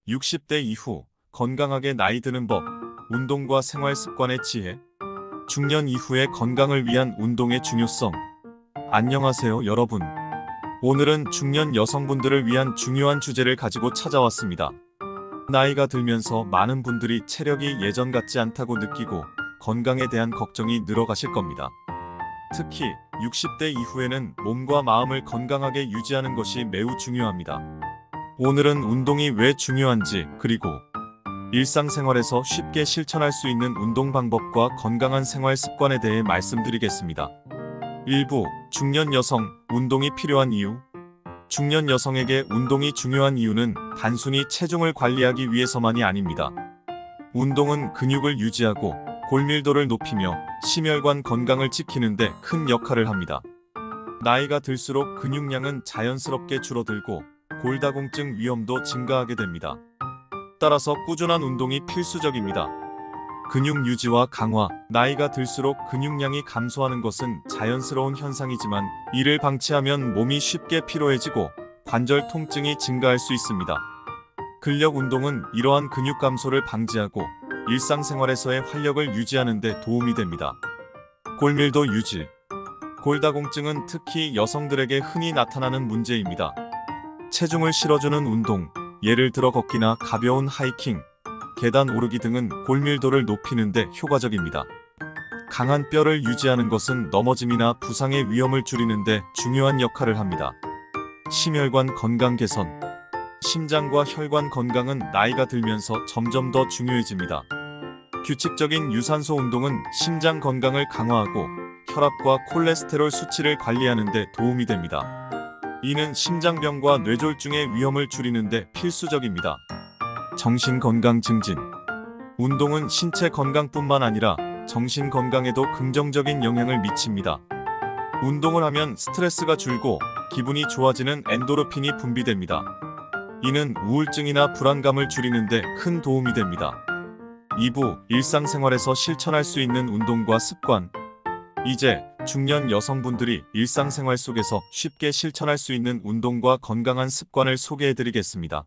60대 이후 건강하게 나이 드는 법, 운동과 생활 습관의 지혜, 중년 이후의 건강을 위한 운동의 중요성. 안녕하세요, 여러분. 오늘은 중년 여성분들을 위한 중요한 주제를 가지고 찾아왔습니다. 나이가 들면서 많은 분들이 체력이 예전 같지 않다고 느끼고 건강에 대한 걱정이 늘어가실 겁니다. 특히 60대 이후에는 몸과 마음을 건강하게 유지하는 것이 매우 중요합니다. 오늘은 운동이 왜 중요한지, 그리고 일상생활에서 쉽게 실천할 수 있는 운동 방법과 건강한 생활 습관에 대해 말씀드리겠습니다. 일부 중년 여성, 운동이 필요한 이유. 중년 여성에게 운동이 중요한 이유는 단순히 체중을 관리하기 위해서만이 아닙니다. 운동은 근육을 유지하고 골밀도를 높이며 심혈관 건강을 지키는 데 큰 역할을 합니다. 나이가 들수록 근육량은 자연스럽게 줄어들고 골다공증 위험도 증가하게 됩니다. 따라서 꾸준한 운동이 필수적입니다. 근육 유지와 강화. 나이가 들수록 근육량이 감소하는 것은 자연스러운 현상이지만 이를 방치하면 몸이 쉽게 피로해지고 관절 통증이 증가할 수 있습니다. 근력 운동은 이러한 근육 감소를 방지하고 일상생활에서의 활력을 유지하는 데 도움이 됩니다. 골밀도 유지. 골다공증은 특히 여성들에게 흔히 나타나는 문제입니다. 체중을 실어주는 운동, 예를 들어 걷기나 가벼운 하이킹, 계단 오르기 등은 골밀도를 높이는 데 효과적입니다. 강한 뼈를 유지하는 것은 넘어짐이나 부상의 위험을 줄이는 데 중요한 역할을 합니다. 심혈관 건강 개선. 심장과 혈관 건강은 나이가 들면서 점점 더 중요해집니다. 규칙적인 유산소 운동은 심장 건강을 강화하고 혈압과 콜레스테롤 수치를 관리하는 데 도움이 됩니다. 이는 심장병과 뇌졸중의 위험을 줄이는 데 필수적입니다. 정신 건강 증진. 운동은 신체 건강뿐만 아니라 정신 건강에도 긍정적인 영향을 미칩니다. 운동을 하면 스트레스가 줄고 기분이 좋아지는 엔도르핀이 분비됩니다. 이는 우울증이나 불안감을 줄이는 데 큰 도움이 됩니다. 2부, 일상생활에서 실천할 수 있는 운동과 습관. 이제 중년 여성분들이 일상생활 속에서 쉽게 실천할 수 있는 운동과 건강한 습관을 소개해드리겠습니다.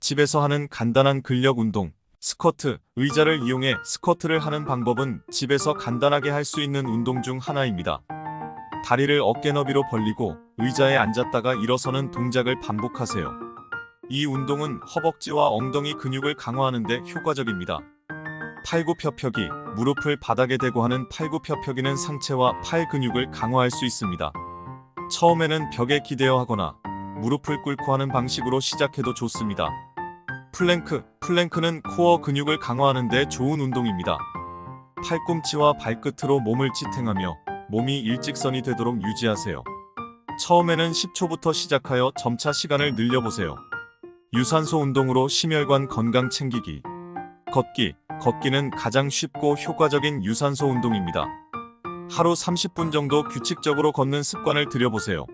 집에서 하는 간단한 근력 운동. 스쿼트. 의자를 이용해 스쿼트를 하는 방법은 집에서 간단하게 할 수 있는 운동 중 하나입니다. 다리를 어깨 너비로 벌리고 의자에 앉았다가 일어서는 동작을 반복하세요. 이 운동은 허벅지와 엉덩이 근육을 강화하는 데 효과적입니다. 팔굽혀펴기. 무릎을 바닥에 대고 하는 팔굽혀펴기는 상체와 팔 근육을 강화할 수 있습니다. 처음에는 벽에 기대어 하거나 무릎을 꿇고 하는 방식으로 시작해도 좋습니다. 플랭크. 플랭크는 코어 근육을 강화하는 데 좋은 운동입니다. 팔꿈치와 발끝으로 몸을 지탱하며 몸이 일직선이 되도록 유지하세요. 처음에는 10초부터 시작하여 점차 시간을 늘려보세요. 유산소 운동으로 심혈관 건강 챙기기. 걷기. 걷기는 가장 쉽고 효과적인 유산소 운동입니다. 하루 30분 정도 규칙적으로 걷는 습관을 들여보세요.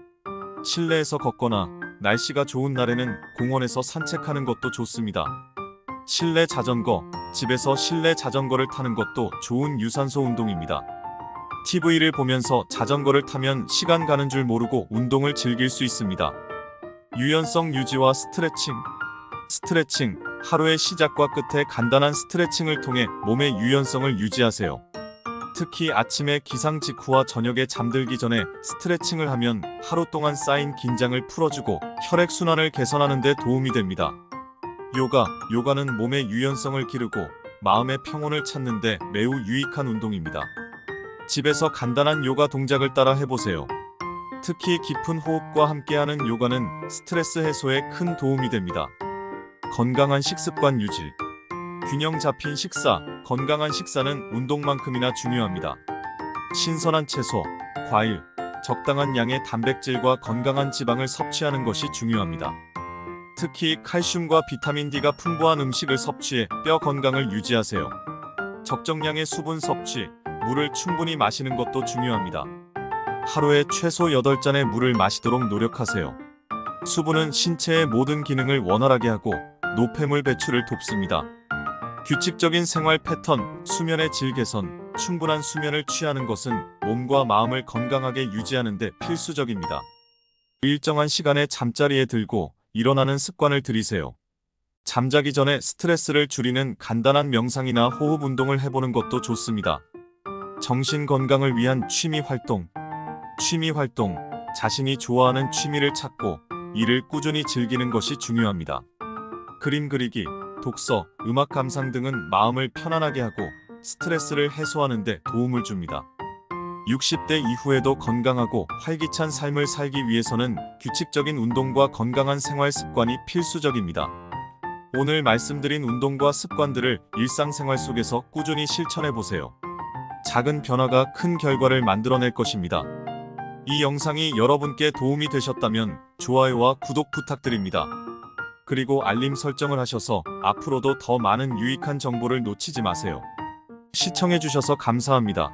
실내에서 걷거나 날씨가 좋은 날에는 공원에서 산책하는 것도 좋습니다. 실내 자전거. 집에서 실내 자전거를 타는 것도 좋은 유산소 운동입니다. TV를 보면서 자전거를 타면 시간 가는 줄 모르고 운동을 즐길 수 있습니다. 유연성 유지와 스트레칭. 스트레칭. 하루의 시작과 끝에 간단한 스트레칭을 통해 몸의 유연성을 유지하세요. 특히 아침에 기상 직후와 저녁에 잠들기 전에 스트레칭을 하면 하루 동안 쌓인 긴장을 풀어주고 혈액순환을 개선하는 데 도움이 됩니다. 요가. 요가는 몸의 유연성을 기르고 마음의 평온을 찾는 데 매우 유익한 운동입니다. 집에서 간단한 요가 동작을 따라 해보세요. 특히 깊은 호흡과 함께하는 요가는 스트레스 해소에 큰 도움이 됩니다. 건강한 식습관 유지. 균형 잡힌 식사. 건강한 식사는 운동만큼이나 중요합니다. 신선한 채소, 과일, 적당한 양의 단백질과 건강한 지방을 섭취하는 것이 중요합니다. 특히 칼슘과 비타민 D가 풍부한 음식을 섭취해 뼈 건강을 유지하세요. 적정량의 수분 섭취. 물을 충분히 마시는 것도 중요합니다. 하루에 최소 8잔의 물을 마시도록 노력하세요. 수분은 신체의 모든 기능을 원활하게 하고 노폐물 배출을 돕습니다. 규칙적인 생활 패턴. 수면의 질 개선. 충분한 수면을 취하는 것은 몸과 마음을 건강하게 유지하는 데 필수적입니다. 일정한 시간에 잠자리에 들고 일어나는 습관을 들이세요. 잠자기 전에 스트레스를 줄이는 간단한 명상이나 호흡 운동을 해보는 것도 좋습니다. 정신 건강을 위한 취미 활동. 취미 활동. 자신이 좋아하는 취미를 찾고 이를 꾸준히 즐기는 것이 중요합니다. 그림 그리기, 독서, 음악 감상 등은 마음을 편안하게 하고 스트레스를 해소하는 데 도움을 줍니다. 60대 이후에도 건강하고 활기찬 삶을 살기 위해서는 규칙적인 운동과 건강한 생활 습관이 필수적입니다. 오늘 말씀드린 운동과 습관들을 일상생활 속에서 꾸준히 실천해 보세요. 작은 변화가 큰 결과를 만들어낼 것입니다. 이 영상이 여러분께 도움이 되셨다면 좋아요와 구독 부탁드립니다. 그리고 알림 설정을 하셔서 앞으로도 더 많은 유익한 정보를 놓치지 마세요. 시청해 주셔서 감사합니다.